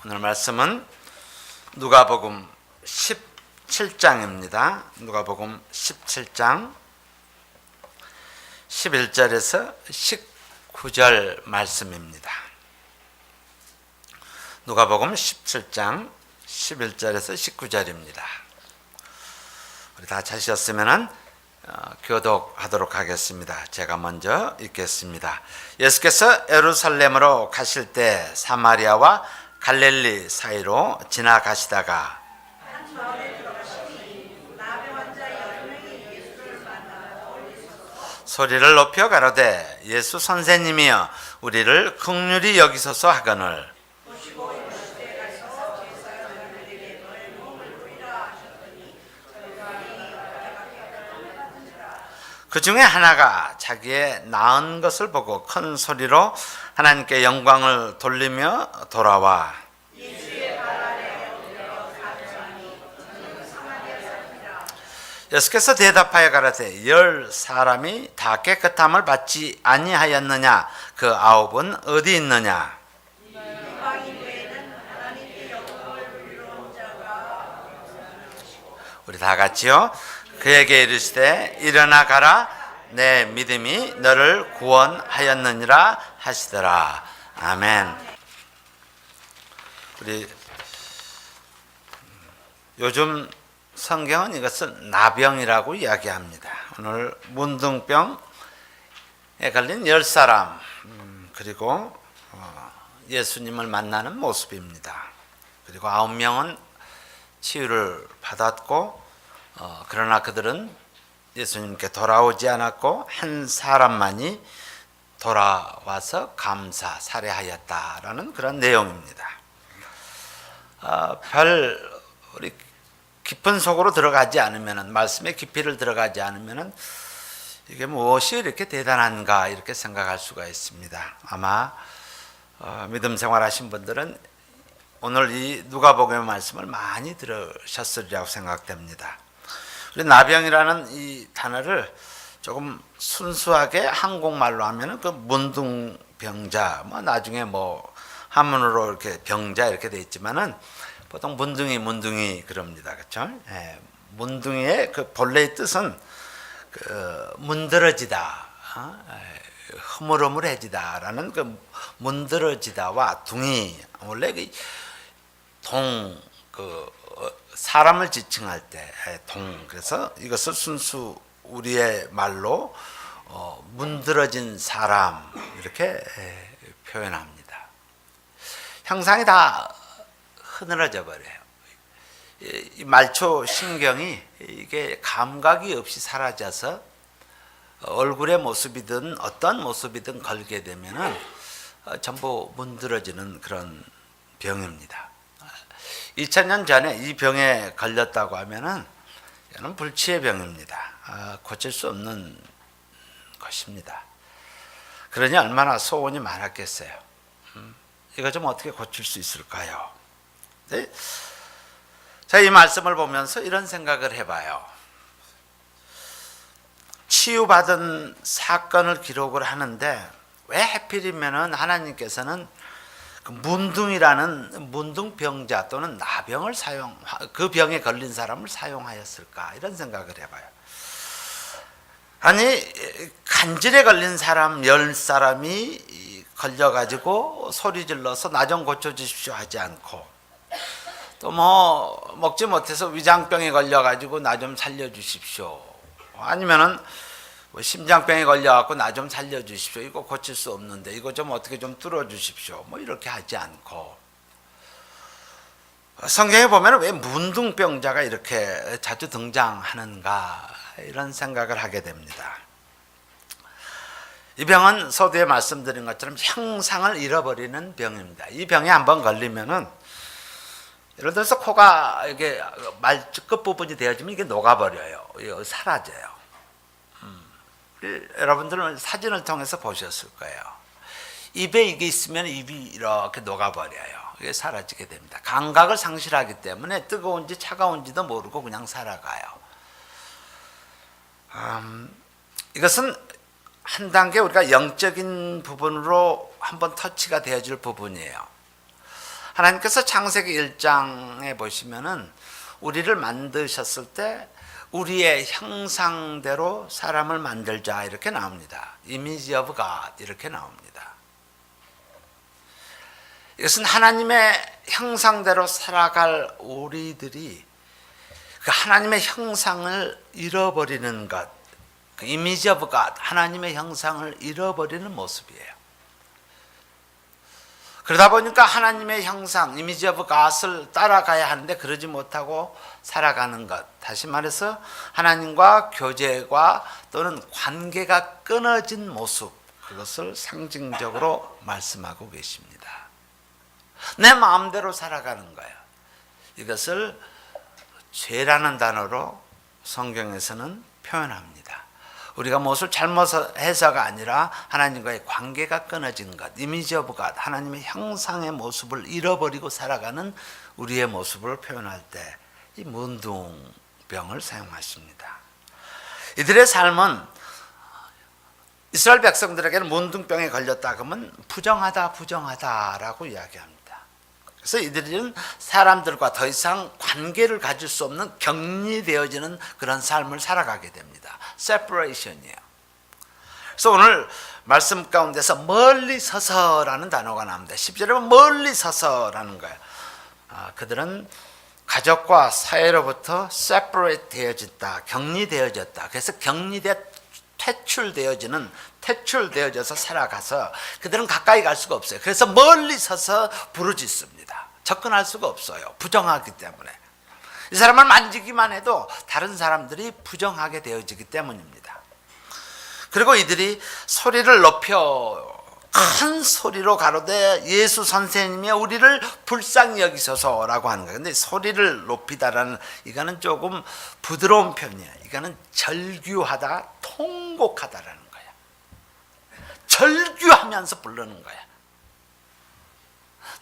오늘 말씀은 누가복음 17장입니다. 누가복음 17장 11절에서 19절 말씀입니다. 누가복음 17장 11절에서 19절입니다. 우리 다 찾으셨으면 교독하도록 하겠습니다. 제가 먼저 읽겠습니다. 예수께서 예루살렘으로 가실 때 사마리아와 갈릴리 사이로 지나가시다가 한 마을에 들어가시니 나병 환자 10명이 예수를 만나 어울리소서 소리를 높여 가로되 예수 선생님이여 우리를 긍휼히 여기소서 하거늘 보시고 이르시되 가셔서 제사장들에게 너의 몸을 보이라 하셨더니 그 중에 하나가 자기의 나은 것을 보고 큰 소리로 하나님께 영광을 돌리며 돌아와 예수께서 대답하여 가라사대 10사람이 다 깨끗함을 받지 아니하였느냐 그 9은 어디 있느냐 우리 다 같이요. 그에게 이르시되 일어나 가라 내 믿음이 너를 구원하였느니라 하시더라. 아멘. 우리 요즘 성경은 이것을 나병이라고 이야기합니다. 오늘 문둥병에 걸린 10사람 그리고 예수님을 만나는 모습입니다. 그리고 9명은 치유를 받았고 그러나 그들은 예수님께 돌아오지 않았고 한 사람만이 돌아와서 감사 살해하였다라는 그런 내용입니다. 우리 깊은 속으로 들어가지 않으면은 말씀의 깊이를 들어가지 않으면은 이게 무엇이 이렇게 대단한가 이렇게 생각할 수가 있습니다. 아마 믿음 생활하신 분들은 오늘 이 누가복음의 말씀을 많이 들으셨으리라고 생각됩니다. 우리 나병이라는 이 단어를 조금 순수하게 한국말로 하면은 그 문둥병자, 뭐 나중에 뭐 한문으로 이렇게 병자 이렇게 돼 있지만은 보통 문둥이 그럽니다, 그렇죠? 예, 문둥이의 그 본래의 뜻은 그 문드러지다, 흐물흐물해지다라는 그 문드러지다와 둥이 원래 사람을 지칭할 때 동 그래서 이것을 순수 우리의 말로 문드러진 사람 이렇게 표현합니다. 형상이 다 흐느러져 버려요. 이 말초 신경이 이게 감각이 없이 사라져서 얼굴의 모습이든 어떤 모습이든 걸게 되면은 전부 문드러지는 그런 병입니다. 2000년 전에 이 병에 걸렸다고 하면은 이는 불치의 병입니다. 고칠 수 없는 것입니다. 그러니 얼마나 소원이 많았겠어요. 이거 좀 어떻게 고칠 수 있을까요? 네? 자, 이 말씀을 보면서 이런 생각을 해봐요. 치유받은 사건을 기록을 하는데 왜 하필이면은 하나님께서는 그 문둥이라는 문둥병자 또는 나병을 그 병에 걸린 사람을 사용하였을까 이런 생각을 해봐요. 아니 간질에 걸린 사람 10사람이 걸려가지고 소리 질러서 나 좀 고쳐주십시오 하지 않고 또 뭐 먹지 못해서 위장병에 걸려가지고 나 좀 살려주십시오 아니면은 심장병에 걸려갖고 나 좀 살려주십시오. 이거 고칠 수 없는데 이거 좀 어떻게 좀 뚫어주십시오. 뭐 이렇게 하지 않고 성경에 보면 왜 문둥병자가 이렇게 자주 등장하는가 이런 생각을 하게 됩니다. 이 병은 서두에 말씀드린 것처럼 형상을 잃어버리는 병입니다. 이 병에 한번 걸리면은 예를 들어서 코가 이게 말 끝부분이 되어지면 이게 녹아버려요. 사라져요. 여러분들은 사진을 통해서 보셨을 거예요. 입에 이게 있으면 입이 이렇게 녹아버려요. 이게 사라지게 됩니다. 감각을 상실하기 때문에 뜨거운지 차가운지도 모르고 그냥 살아가요. 이것은 한 단계 우리가 영적인 부분으로 한번 터치가 되어질 부분이에요. 하나님께서 창세기 1장에 보시면은 우리를 만드셨을 때 우리의 형상대로 사람을 만들자 이렇게 나옵니다. Image of God 이렇게 나옵니다. 이것은 하나님의 형상대로 살아갈 우리들이 그 하나님의 형상을 잃어버리는 것, 그 Image of God, 하나님의 형상을 잃어버리는 모습이에요. 그러다 보니까 하나님의 형상, Image of God을 따라가야 하는데 그러지 못하고 살아가는 것. 다시 말해서 하나님과 교제가 또는 관계가 끊어진 모습, 그것을 상징적으로 말씀하고 계십니다. 내 마음대로 살아가는 거예요. 이것을 죄라는 단어로 성경에서는 표현합니다. 우리가 무엇을 잘못해서가 아니라 하나님과의 관계가 끊어진 것, 이미지 오브 갓, 하나님의 형상의 모습을 잃어버리고 살아가는 우리의 모습을 표현할 때 이 문둥병을 사용하십니다. 이들의 삶은 이스라엘 백성들에게는 문둥병에 걸렸다 그러면 부정하다라고 이야기합니다. 그래서 이들은 사람들과 더 이상 관계를 가질 수 없는 격리되어지는 그런 삶을 살아가게 됩니다. separation이에요. 그래서 오늘 말씀 가운데서 멀리 서서라는 단어가 나옵니다. 10절에 보면 멀리 서서라는 거예요. 그들은 가족과 사회로부터 separate 되어졌다, 격리되어졌다. 그래서 퇴출되어져서 살아가서 그들은 가까이 갈 수가 없어요. 그래서 멀리 서서 부르짖습니다. 접근할 수가 없어요. 부정하기 때문에. 이 사람을 만지기만 해도 다른 사람들이 부정하게 되어지기 때문입니다. 그리고 이들이 소리를 높여 큰 소리로 가로되 예수 선생님이 우리를 불쌍히 여기소서라고 하는 거예요. 근데 소리를 높이다라는 이거는 조금 부드러운 표현이에요. 이거는 절규하다, 통곡하다라는 거예요. 절규하면서 부르는 거예요.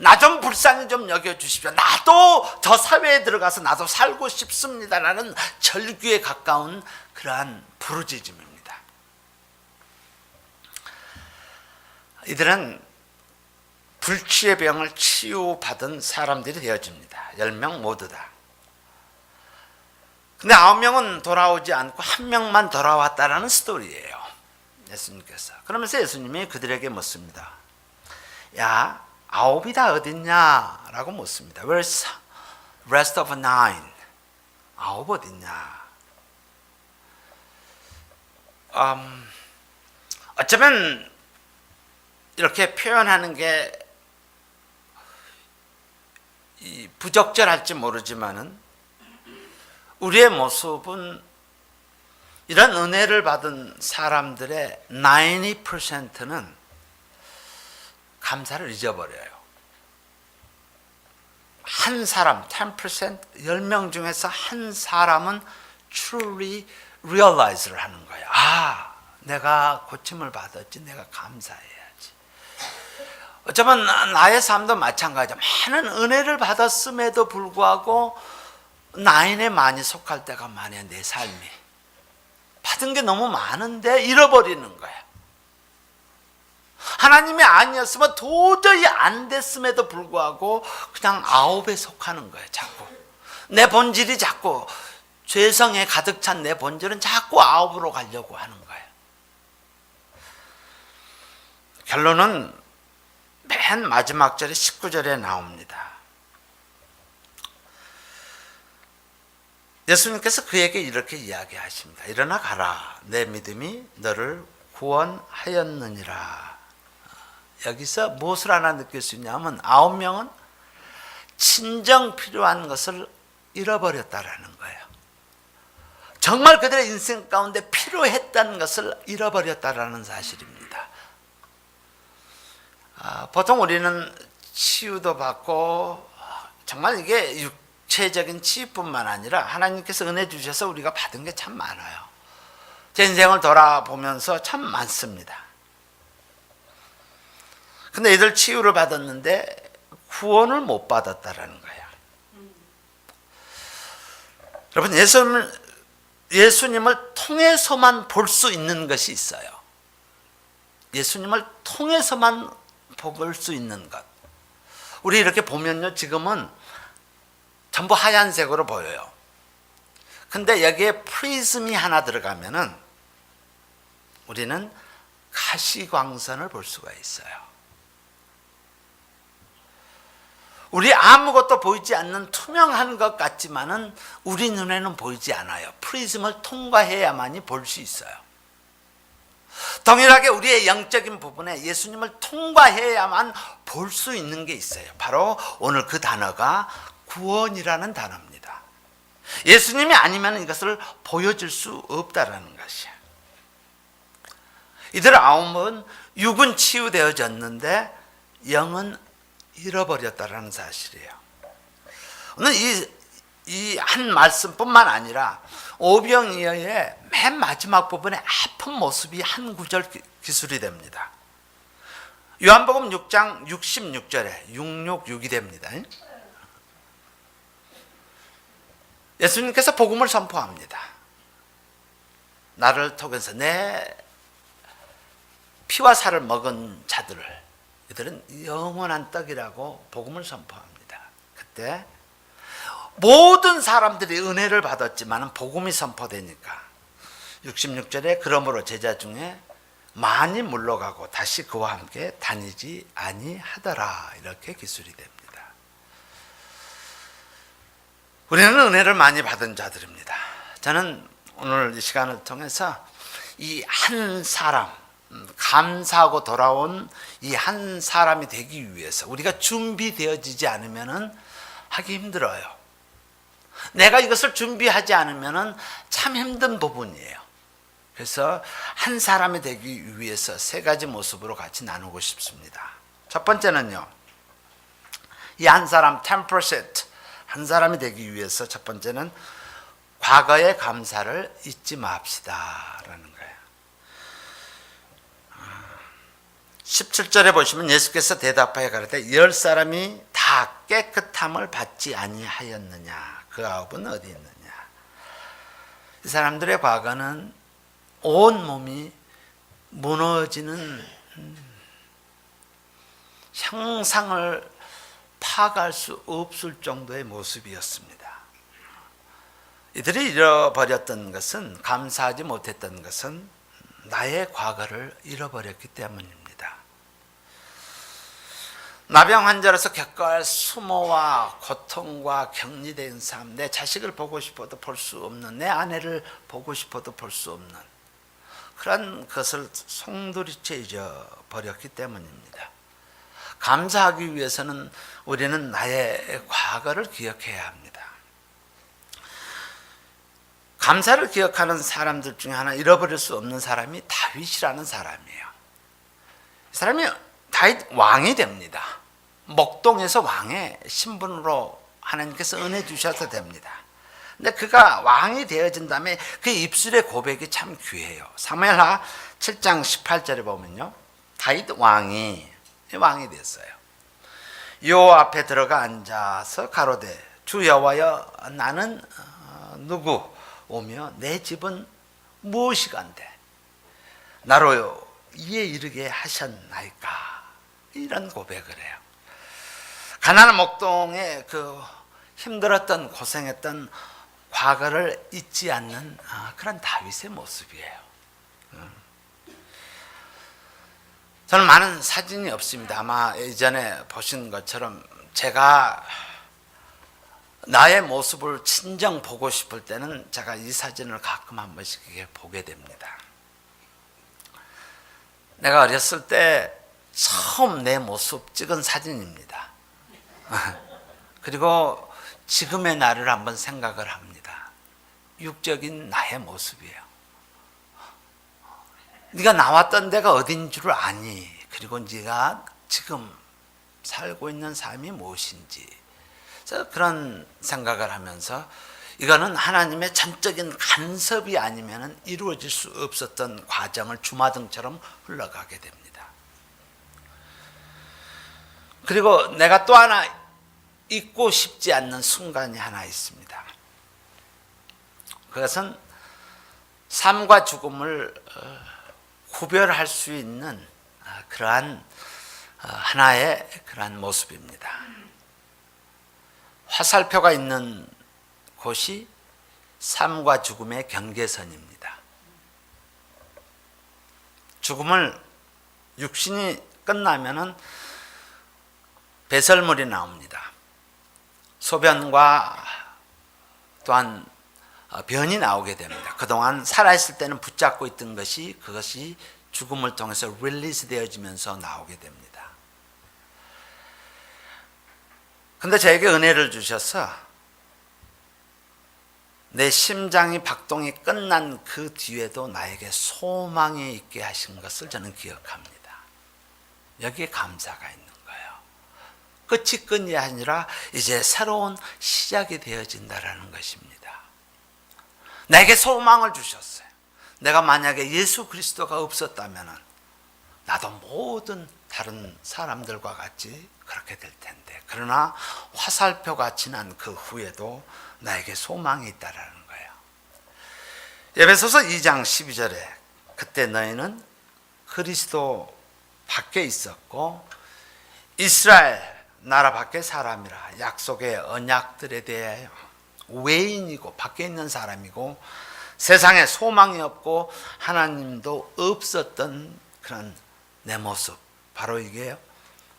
나 좀 불쌍히 좀 여겨주십시오. 나도 저 사회에 들어가서 나도 살고 싶습니다라는 절규에 가까운 그러한 부르짖음입니다. 이들은 불치의 병을 치유받은 사람들이 되어집니다. 10명 모두 다. 근데 9명은 돌아오지 않고 1명만 돌아왔다라는 스토리예요. 예수님께서. 그러면서 예수님이 그들에게 묻습니다. 야, 9이 다 어딨냐? 라고 묻습니다. Where's rest of 9? 9 어딨냐? 어쩌면 이렇게 표현하는 게 부적절할지 모르지만은 우리의 모습은 이런 은혜를 받은 사람들의 90%는 감사를 잊어버려요. 한 사람, 10%, 10명 중에서 한 사람은 truly realize를 하는 거예요. 아, 내가 고침을 받았지, 내가 감사해야지. 어쩌면 나의 삶도 마찬가지죠. 많은 은혜를 받았음에도 불구하고 나인에 많이 속할 때가 많아요. 내 삶이. 받은 게 너무 많은데 잃어버리는 거예요. 하나님이 아니었으면 도저히 안 됐음에도 불구하고 그냥 9에 속하는 거예요. 자꾸 내 본질이 자꾸 죄성에 가득 찬 내 본질은 자꾸 9으로 가려고 하는 거예요. 결론은 맨 마지막 절에 19절에 나옵니다. 예수님께서 그에게 이렇게 이야기하십니다. 일어나 가라. 내 믿음이 너를 구원하였느니라. 여기서 무엇을 하나 느낄 수 있냐면 9명은 친정 필요한 것을 잃어버렸다라는 거예요. 정말 그들의 인생 가운데 필요했다는 것을 잃어버렸다라는 사실입니다. 보통 우리는 치유도 받고 정말 이게 육체적인 치유뿐만 아니라 하나님께서 은혜 주셔서 우리가 받은 게 참 많아요. 제 인생을 돌아보면서 참 많습니다. 근데 이들 치유를 받았는데 구원을 못 받았다라는 거예요. 여러분, 예수님을 통해서만 볼 수 있는 것이 있어요. 예수님을 통해서만 볼 수 있는 것. 우리 이렇게 보면요, 지금은 전부 하얀색으로 보여요. 근데 여기에 프리즘이 하나 들어가면은 우리는 가시광선을 볼 수가 있어요. 우리 아무것도 보이지 않는 투명한 것 같지만은 우리 눈에는 보이지 않아요. 프리즘을 통과해야만이 볼 수 있어요. 동일하게 우리의 영적인 부분에 예수님을 통과해야만 볼 수 있는 게 있어요. 바로 오늘 그 단어가 구원이라는 단어입니다. 예수님이 아니면 이것을 보여줄 수 없다라는 것이에요. 이들 아홉은 육은 치유되어졌는데 영은 잃어버렸다라는 사실이에요. 오늘 이 한 말씀뿐만 아니라 오병이어의 맨 마지막 부분에 아픈 모습이 한 구절 기술이 됩니다. 요한복음 6장 66절에 666이 됩니다. 예수님께서 복음을 선포합니다. 나를 통해서 내 피와 살을 먹은 자들을, 이들은 영원한 떡이라고 복음을 선포합니다. 그때 모든 사람들이 은혜를 받았지만 복음이 선포되니까 66절에 그러므로 제자 중에 많이 물러가고 다시 그와 함께 다니지 아니하더라, 이렇게 기술이 됩니다. 우리는 은혜를 많이 받은 자들입니다. 저는 오늘 이 시간을 통해서 이 한 사람, 감사하고 돌아온 이 한 사람이 되기 위해서 우리가 준비되어지지 않으면 하기 힘들어요. 내가 이것을 준비하지 않으면 참 힘든 부분이에요. 그래서 한 사람이 되기 위해서 세 가지 모습으로 같이 나누고 싶습니다. 첫 번째는요, 이 한 사람 10%, 한 사람이 되기 위해서 첫 번째는 과거의 감사를 잊지 맙시다 라는 거예요. 17절에 보시면 예수께서 대답하여 가로되 10사람이 다 깨끗함을 받지 아니하였느냐, 그 아홉은 어디 있느냐. 이 사람들의 과거는 온 몸이 무너지는 형상을 파악할 수 없을 정도의 모습이었습니다. 이들이 잃어버렸던 것은, 감사하지 못했던 것은 나의 과거를 잃어버렸기 때문입니다. 나병 환자로서 겪어할 수모와 고통과 격리된 삶, 내 자식을 보고 싶어도 볼 수 없는, 내 아내를 보고 싶어도 볼 수 없는 그런 것을 송두리째 잊어버렸기 때문입니다. 감사하기 위해서는 우리는 나의 과거를 기억해야 합니다. 감사를 기억하는 사람들 중에 하나, 잃어버릴 수 없는 사람이 다윗이라는 사람이에요. 이 사람이 다윗 왕이 됩니다. 목동에서 왕의 신분으로 하나님께서 은혜 주셔서 됩니다. 근데 그가 왕이 되어진 다음에 그 입술의 고백이 참 귀해요. 사무엘하 7장 18절에 보면요, 다윗 왕이 됐어요. 여호와 앞에 들어가 앉아서 가로되 주 여호와여, 나는 누구 오며 내 집은 무엇이간데 나로 이에 이르게 하셨나이까, 이런 고백을 해요. 가나안 목동에 그 힘들었던, 고생했던 과거를 잊지 않는 그런 다윗의 모습이에요. 저는 많은 사진이 없습니다. 아마 예전에 보신 것처럼 제가 나의 모습을 친정 보고 싶을 때는 제가 이 사진을 가끔 한 번씩 보게 됩니다. 내가 어렸을 때 처음 내 모습 찍은 사진입니다. 그리고 지금의 나를 한번 생각을 합니다. 육적인 나의 모습이에요. 네가 나왔던 데가 어딘 줄 아니? 그리고 네가 지금 살고 있는 삶이 무엇인지, 그런 생각을 하면서 이거는 하나님의 전적인 간섭이 아니면 이루어질 수 없었던 과정을 주마등처럼 흘러가게 됩니다. 그리고 내가 또 하나 잊고 싶지 않는 순간이 하나 있습니다. 그것은 삶과 죽음을 구별할 수 있는 그러한 하나의 그러한 모습입니다. 화살표가 있는 곳이 삶과 죽음의 경계선입니다. 죽음을 육신이 끝나면은 배설물이 나옵니다. 소변과 또한 변이 나오게 됩니다. 그동안 살아있을 때는 붙잡고 있던 것이 그것이 죽음을 통해서 릴리즈 되어지면서 나오게 됩니다. 근데 저에게 은혜를 주셔서 내 심장이 박동이 끝난 그 뒤에도 나에게 소망이 있게 하신 것을 저는 기억합니다. 여기에 감사가 있는 거예요. 끝이 끝이 아니라 이제 새로운 시작이 되어진다라는 것입니다. 내게 소망을 주셨어요. 내가 만약에 예수 그리스도가 없었다면 나도 모든 다른 사람들과 같이 그렇게 될 텐데, 그러나 화살표가 지난 그 후에도 나에게 소망이 있다라는 거예요. 에베소서 2장 12절에 그때 너희는 그리스도 밖에 있었고 이스라엘 나라 밖의 사람이라, 약속의 언약들에 대하여 외인이고 밖에 있는 사람이고 세상에 소망이 없고 하나님도 없었던 그런 내 모습, 바로 이게요,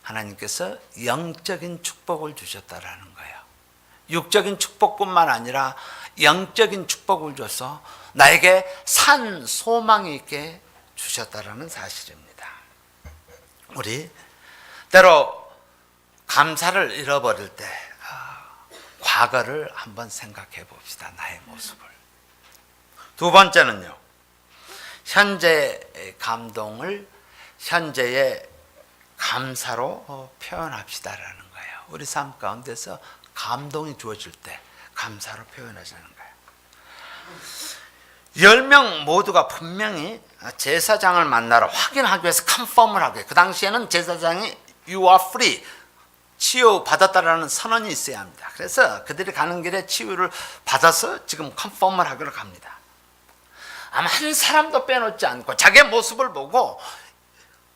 하나님께서 영적인 축복을 주셨다라는 거예요. 육적인 축복뿐만 아니라 영적인 축복을 줘서 나에게 산 소망이 있게 주셨다라는 사실입니다. 우리 때로 감사를 잃어버릴 때 과거를 한번 생각해 봅시다. 나의 모습을. 두 번째는요, 현재의 감동을 현재의 감사로 표현합시다라는 거예요. 우리 삶 가운데서 감동이 주어질 때 감사로 표현하자는 거예요. 10명 모두가 분명히 제사장을 만나러 확인하기 위해서 컨펌을 하게, 그 당시에는 제사장이 You are free, 치유받았다라는 선언이 있어야 합니다. 그래서 그들이 가는 길에 치유를 받아서 지금 컨펌을 하기로 갑니다. 아마 한 사람도 빼놓지 않고 자기의 모습을 보고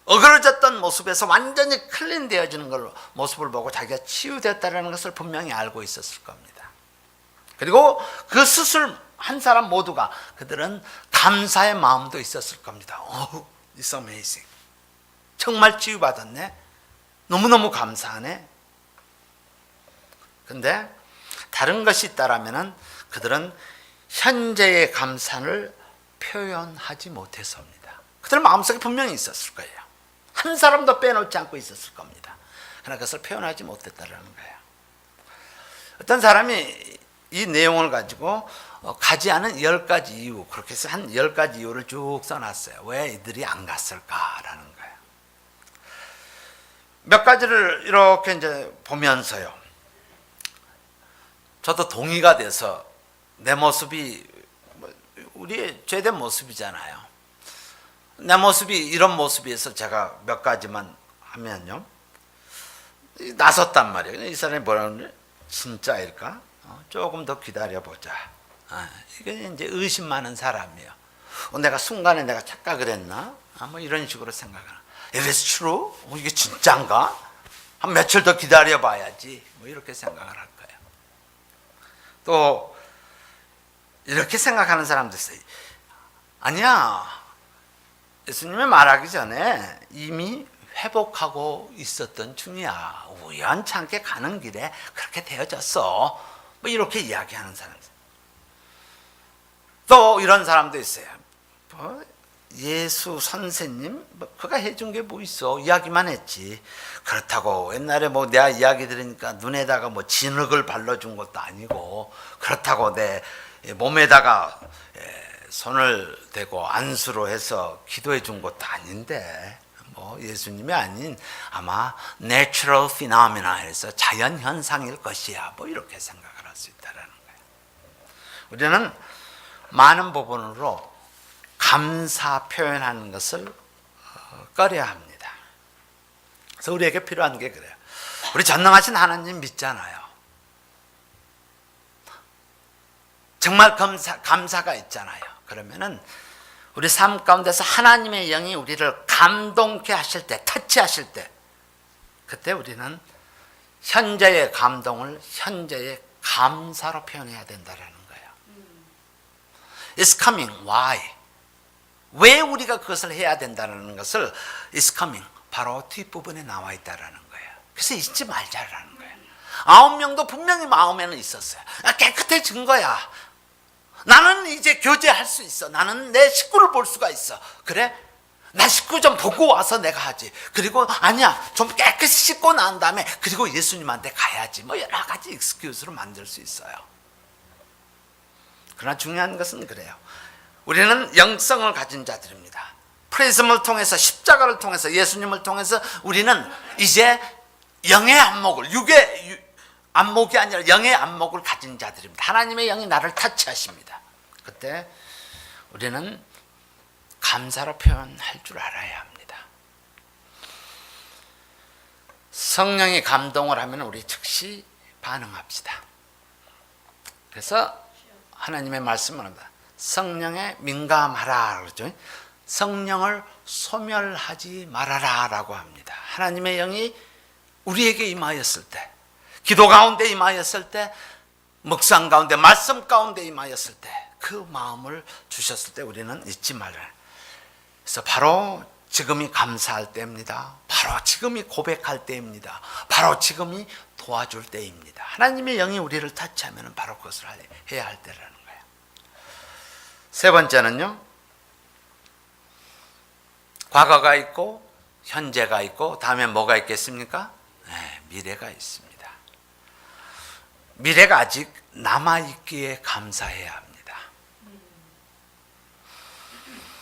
어그러졌던 모습에서 완전히 클린 되어지는 걸 모습을 보고 자기가 치유됐다는 것을 분명히 알고 있었을 겁니다. 그리고 그 수술 한 사람 모두가 그들은 감사의 마음도 있었을 겁니다. Oh, it's amazing. 정말 치유받았네. 너무너무 감사하네. 근데 다른 것이 있다라면은 그들은 현재의 감사를 표현하지 못해서입니다. 그들 마음속에 분명히 있었을 거예요. 한 사람도 빼놓지 않고 있었을 겁니다. 그러나 그것을 표현하지 못했다는 거예요. 어떤 사람이 이 내용을 가지고 가지 않은 10가지 이유, 그렇게 해서 한 10가지 이유를 쭉 써놨어요. 왜 이들이 안 갔을까라는 거예요. 몇 가지를 이렇게 이제 보면서요, 저도 동의가 돼서 내 모습이 우리의 죄된 모습이잖아요. 내 모습이 이런 모습에서 제가 몇 가지만 하면요, 나섰단 말이에요. 이 사람이 뭐라 그러지? 진짜일까? 조금 더 기다려보자. 이게 이제 의심 많은 사람이에요. 내가 순간에 내가 착각을 했나? 뭐 이런 식으로 생각하나. Is it true? 이게 진짜인가? 한 며칠 더 기다려봐야지. 뭐 이렇게 생각을 할 거예요. 또 이렇게 생각하는 사람도 있어요. 아니야, 예수님이 말하기 전에 이미 회복하고 있었던 중이야. 우연찮게 가는 길에 그렇게 되어졌어. 뭐 이렇게 이야기하는 사람. 또 이런 사람도 있어요. 예수 선생님, 그가 해준 게 뭐 있어? 이야기만 했지. 그렇다고 옛날에 뭐 내가 이야기 들으니까 눈에다가 뭐 진흙을 발라준 것도 아니고, 그렇다고 내 몸에다가 손을 대고 안수로 해서 기도해 준 것도 아닌데, 뭐 예수님이 아닌 아마 natural phenomena 해서 자연 현상일 것이야. 뭐 이렇게 생각을 할 수 있다라는 거예요. 우리는 많은 부분으로 감사 표현하는 것을 꺼려야 합니다. 그래서 우리에게 필요한 게 그래요. 우리 전능하신 하나님 믿잖아요. 정말 감사가 있잖아요. 그러면은 우리 삶 가운데서 하나님의 영이 우리를 감동케 하실 때, 터치하실 때, 그때 우리는 현재의 감동을 현재의 감사로 표현해야 된다라는 거예요. It's coming. Why? 왜 우리가 그것을 해야 된다는 것을 It's coming. 바로 뒷부분에 나와 있다라는 거예요. 그래서 잊지 말자라는 거예요. 9명도 분명히 마음에는 있었어요. 깨끗해진 거야. 나는 이제 교제할 수 있어. 나는 내 식구를 볼 수가 있어. 그래? 나 식구 좀 보고 와서 내가 하지. 그리고 아니야, 좀 깨끗이 씻고 난 다음에 그리고 예수님한테 가야지. 뭐 여러 가지 익스큐즈로 만들 수 있어요. 그러나 중요한 것은 그래요. 우리는 영성을 가진 자들입니다. 프리즘을 통해서, 십자가를 통해서, 예수님을 통해서 우리는 이제 영의 안목을, 육의 안목이 아니라 영의 안목을 가진 자들입니다. 하나님의 영이 나를 터치하십니다. 그때 우리는 감사로 표현할 줄 알아야 합니다. 성령이 감동을 하면 우리 즉시 반응합시다. 그래서 하나님의 말씀을 합니다. 성령에 민감하라 그러죠. 성령을 소멸하지 말아라 라고 합니다. 하나님의 영이 우리에게 임하였을 때, 기도 가운데 임하였을 때, 묵상 가운데, 말씀 가운데 임하였을 때, 그 마음을 주셨을 때 우리는 잊지 말아라. 그래서 바로 지금이 감사할 때입니다. 바로 지금이 고백할 때입니다. 바로 지금이 도와줄 때입니다. 하나님의 영이 우리를 터치하면 바로 그것을 해야 할 때라는 거예요. 세 번째는요, 과거가 있고 현재가 있고 다음에 뭐가 있겠습니까? 네, 미래가 있습니다. 미래가 아직 남아있기에 감사해야 합니다.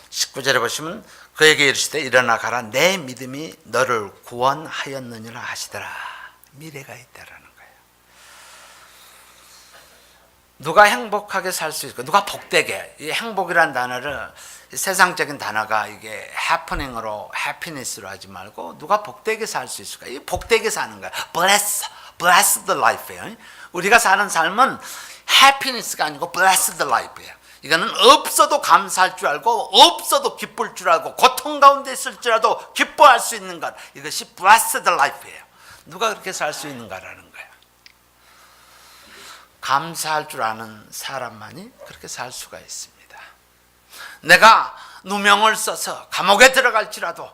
19절에 보시면 그에게 이르시되 일어나 가라 내 믿음이 너를 구원하였느니라 하시더라. 미래가 있다라는 거예요. 누가 행복하게 살 수 있고 누가 복되게, 이 행복이란 단어를 세상적인 단어가 이게 happening으로 happiness로 하지 말고 누가 복되게 살 수 있을까? 이 복되게 사는 거야. blessed life예요. 우리가 사는 삶은 happiness가 아니고 blessed life예요. 이거는 없어도 감사할 줄 알고 없어도 기쁠 줄 알고 고통 가운데 있을지라도 기뻐할 수 있는 것, 이것이 blessed life예요. 누가 그렇게 살 수 있는가라는 거예요. 감사할 줄 아는 사람만이 그렇게 살 수가 있습니다. 내가 누명을 써서 감옥에 들어갈지라도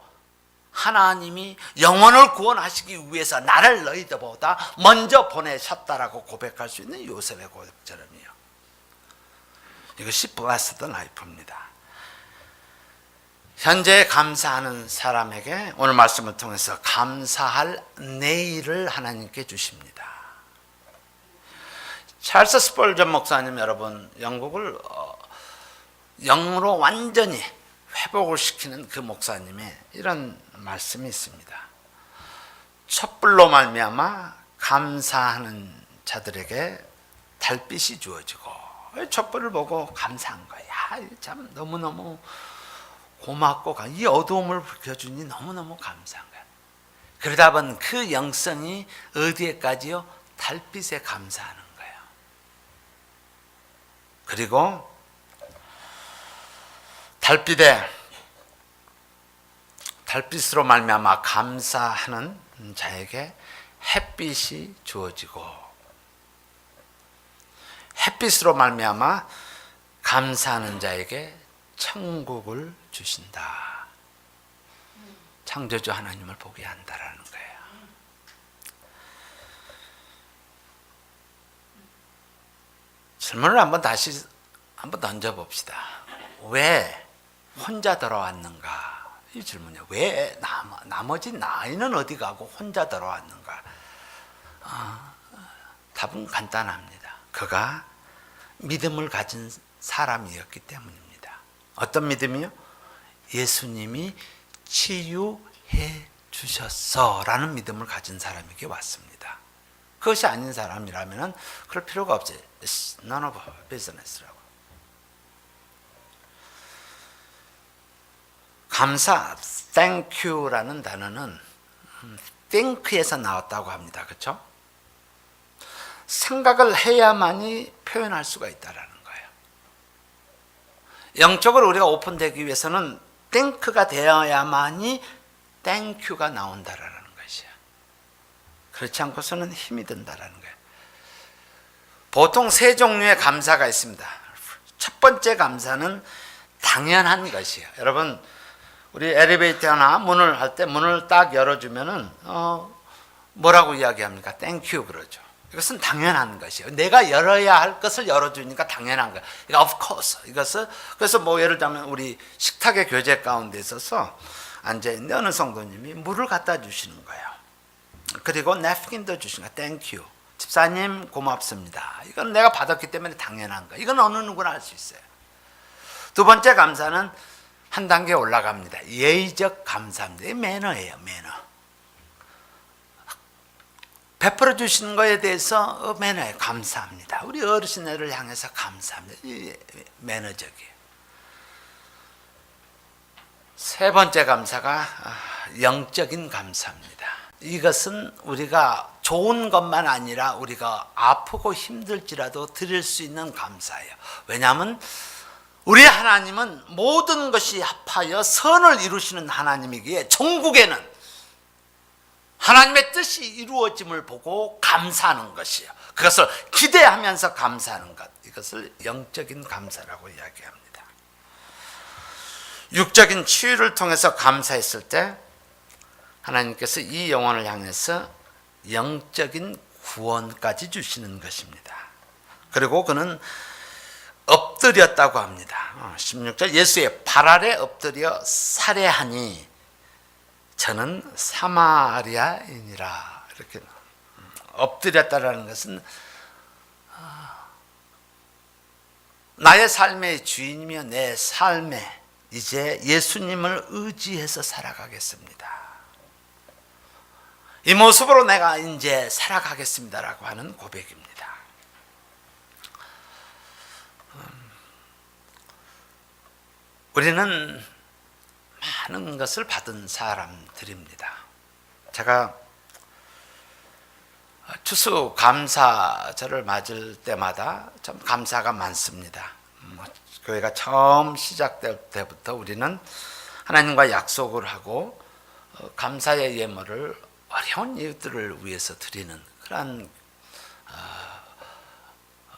하나님이 영혼을 구원하시기 위해서 나를 너희들보다 먼저 보내셨다라고 고백할 수 있는 요셉의 고백처럼이요. 이것이 blessed life입니다. 현재 감사하는 사람에게 오늘 말씀을 통해서 감사할 내일을 하나님께 주십니다. 찰스 스펄전 목사님, 여러분, 영국을 영으로 완전히 회복을 시키는 그 목사님의 이런 말씀이 있습니다. 촛불로 말미암아 감사하는 자들에게 달빛이 주어지고, 촛불을 보고 감사한 거야. 참 너무너무 고맙고 이 어두움을 비켜주니 너무너무 감사한 거야. 그러다 보니 그 영성이 어디에까지요? 달빛에 감사하는 거예요. 그리고 달빛으로 말미암아 감사하는 자에게 햇빛이 주어지고, 햇빛으로 말미암아 감사하는 자에게 천국을 주신다. 창조주 하나님을 보게 한다라는 거예요. 질문을 다시 한번 던져봅시다. 왜 혼자 돌아왔는가? 이 질문이에요. 왜 나머지 나이는 어디 가고 혼자 돌아왔는가? 답은 간단합니다. 그가 믿음을 가진 사람이었기 때문입니다. 어떤 믿음이요? 예수님이 치유해 주셨어 라는 믿음을 가진 사람에게 왔습니다. 그것이 아닌 사람이라면 그럴 필요가 없지. It's none of our business라고. 감사, thank you라는 단어는 think에서 나왔다고 합니다. 그렇죠? 생각을 해야만이 표현할 수가 있다라는 거예요. 영적으로 우리가 오픈되기 위해서는 think가 되어야만이 thank you가 나온다라는 것이에요. 그렇지 않고서는 힘이 든다라는 거예요. 보통 세 종류의 감사가 있습니다. 첫 번째 감사는 당연한 것이에요. 여러분, 우리 엘리베이터나 문을 할 때 문을 딱 열어주면은 뭐라고 이야기합니까? 땡큐 그러죠. 이것은 당연한 것이에요. 내가 열어야 할 것을 열어주니까 당연한 거예요. 그러니까 of course. 이것을 그래서 뭐 예를 들면 우리 식탁의 교제 가운데 있어서 앉아 있는데 어느 성도님이 물을 갖다 주시는 거예요. 그리고 냅킨도 주시는 거예요. 땡큐. 집사님 고맙습니다. 이건 내가 받았기 때문에 당연한 거예요. 이건 어느 누구나 할 수 있어요. 두 번째 감사는 한 단계 올라갑니다. 예의적 감사입니다. 매너예요. 매너. 베풀어 주시는 것에 대해서 매너에 감사합니다. 우리 어르신들을 향해서 감사합니다. 매너적이에요. 세 번째 감사가 영적인 감사입니다. 이것은 우리가 좋은 것만 아니라 우리가 아프고 힘들지라도 드릴 수 있는 감사예요. 왜냐하면 우리 하나님은 모든 것이 합하여 선을 이루시는 하나님이기에 종국에는 하나님의 뜻이 이루어짐을 보고 감사하는 것이에요. 그것을 기대하면서 감사하는 것, 이것을 영적인 감사라고 이야기합니다. 육적인 치유를 통해서 감사했을 때 하나님께서 이 영혼을 향해서 영적인 구원까지 주시는 것입니다. 그리고 그는 엎드렸다고 합니다. 16절 예수의 발 아래 엎드려 살해하니 저는 사마리아인이라. 이렇게 엎드렸다라는 것은 나의 삶의 주인이며 내 삶에 이제 예수님을 의지해서 살아가겠습니다. 이 모습으로 내가 이제 살아가겠습니다라고 하는 고백입니다. 우리는 많은 것을 받은 사람들입니다. 제가 추수감사절을 맞을 때마다 참 감사가 많습니다. 교회가 처음 시작될 때부터 우리는 하나님과 약속을 하고 감사의 예물을 어려운 이웃들을 위해서 드리는 그런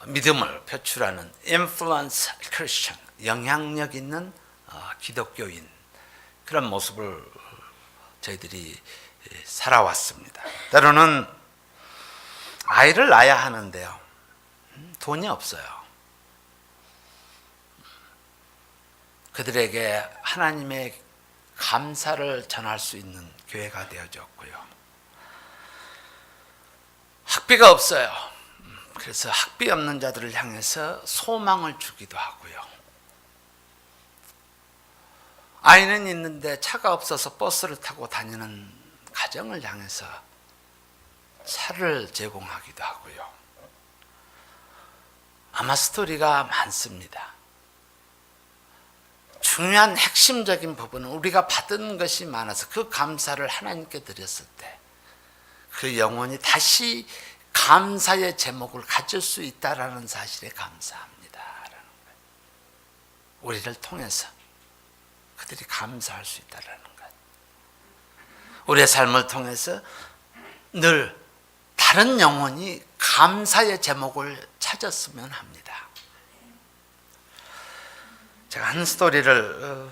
믿음을 표출하는 influence Christian, 영향력 있는 기독교인, 그런 모습을 저희들이 살아왔습니다. 때로는 아이를 낳아야 하는데요, 돈이 없어요. 그들에게 하나님의 감사를 전할 수 있는 교회가 되어졌고요. 학비가 없어요. 그래서 학비 없는 자들을 향해서 소망을 주기도 하고요. 아이는 있는데 차가 없어서 버스를 타고 다니는 가정을 향해서 차를 제공하기도 하고요. 아마 스토리가 많습니다. 중요한 핵심적인 부분은 우리가 받은 것이 많아서 그 감사를 하나님께 드렸을 때 그 영혼이 다시 감사의 제목을 가질 수 있다라는 사실에 감사합니다. 우리를 통해서 그들이 감사할 수 있다는 것. 우리의 삶을 통해서 늘 다른 영혼이 감사의 제목을 찾았으면 합니다. 제가 한 스토리를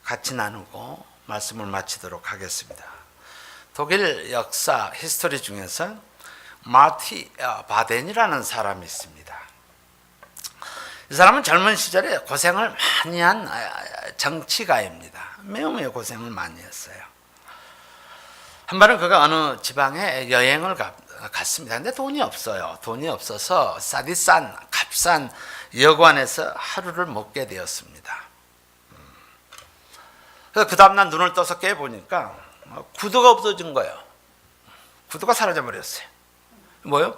같이 나누고 말씀을 마치도록 하겠습니다. 독일 역사 히스토리 중에서 마티 바덴이라는 사람이 있습니다. 이 사람은 젊은 시절에 고생을 많이 한 정치가입니다. 매우 고생을 많이 했어요. 한 번은 그가 어느 지방에 여행을 갔습니다. 근데 돈이 없어요. 돈이 없어서 싸디싼 값싼 여관에서 하루를 묵게 되었습니다. 그래서 그 다음날 눈을 떠서 깨보니까 구두가 없어진 거예요. 구두가 사라져 버렸어요. 뭐요?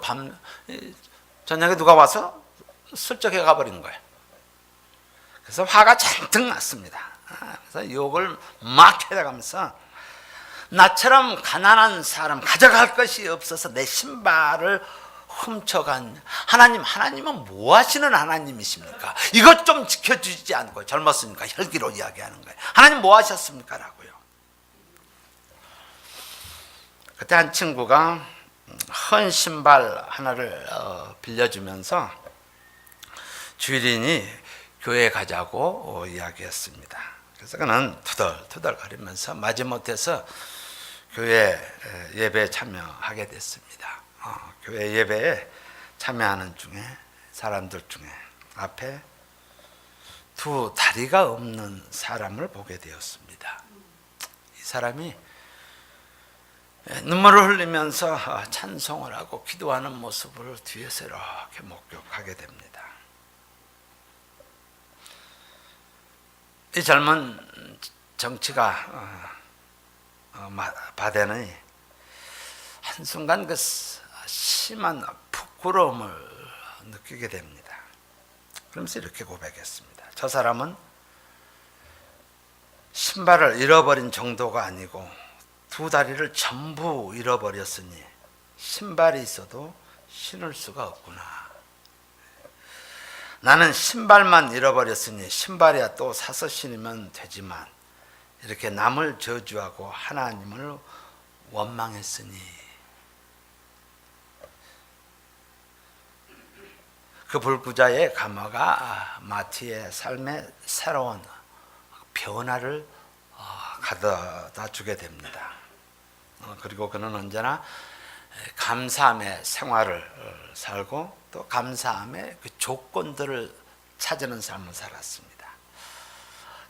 저녁에 누가 와서 슬쩍 해가버린 거예요. 그래서 화가 잔뜩 났습니다. 그래서 욕을 막 해가면서 나처럼 가난한 사람, 가져갈 것이 없어서 내 신발을 훔쳐간 하나님은 뭐 하시는 하나님이십니까? 이것 좀 지켜주지 않고, 젊었으니까 혈기로 이야기하는 거예요. 하나님 뭐 하셨습니까? 라고요. 그때 한 친구가 헌 신발 하나를 빌려주면서 주일인이 교회에 가자고 이야기했습니다. 그래서 그는 투덜투덜거리면서 마지못해서 교회 예배에 참여하게 됐습니다. 교회 예배에 참여하는 중에 사람들 중에 앞에 두 다리가 없는 사람을 보게 되었습니다. 이 사람이 눈물을 흘리면서 찬송을 하고 기도하는 모습을 뒤에서 이렇게 목격하게 됩니다. 이 젊은 정치가 바데는 한순간 그 심한 부끄러움을 느끼게 됩니다. 그러면서 이렇게 고백했습니다. 저 사람은 신발을 잃어버린 정도가 아니고 두 다리를 전부 잃어버렸으니 신발이 있어도 신을 수가 없구나. 나는 신발만 잃어버렸으니 신발이야 또 사서 신으면 되지만 이렇게 남을 저주하고 하나님을 원망했으니 그 불구자의 감화가 마티의 삶의 새로운 변화를 가져다 주게 됩니다. 그리고 그는 언제나 감사함의 생활을 살고 또 감사함의 그 조건들을 찾는 삶을 살았습니다.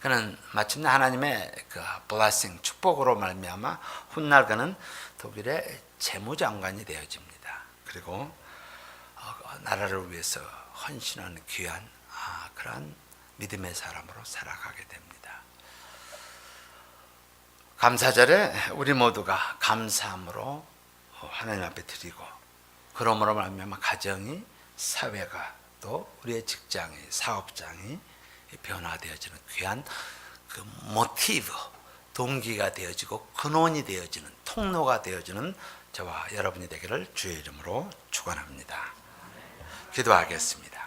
그는 마침내 하나님의 그 blessing, 축복으로 말미암아 훗날 그는 독일의 재무장관이 되어집니다. 그리고 나라를 위해서 헌신하는 귀한 그런 믿음의 사람으로 살아가게 됩니다. 감사절에 우리 모두가 감사함으로 하나님 앞에 드리고 그러므로 말미암아 가정이 사회가 또 우리의 직장이 사업장이 변화되어지는 귀한 그 모티브 동기가 되어지고 근원이 되어지는 통로가 되어지는 저와 여러분이 되기를 주의 이름으로 축원합니다. 기도하겠습니다.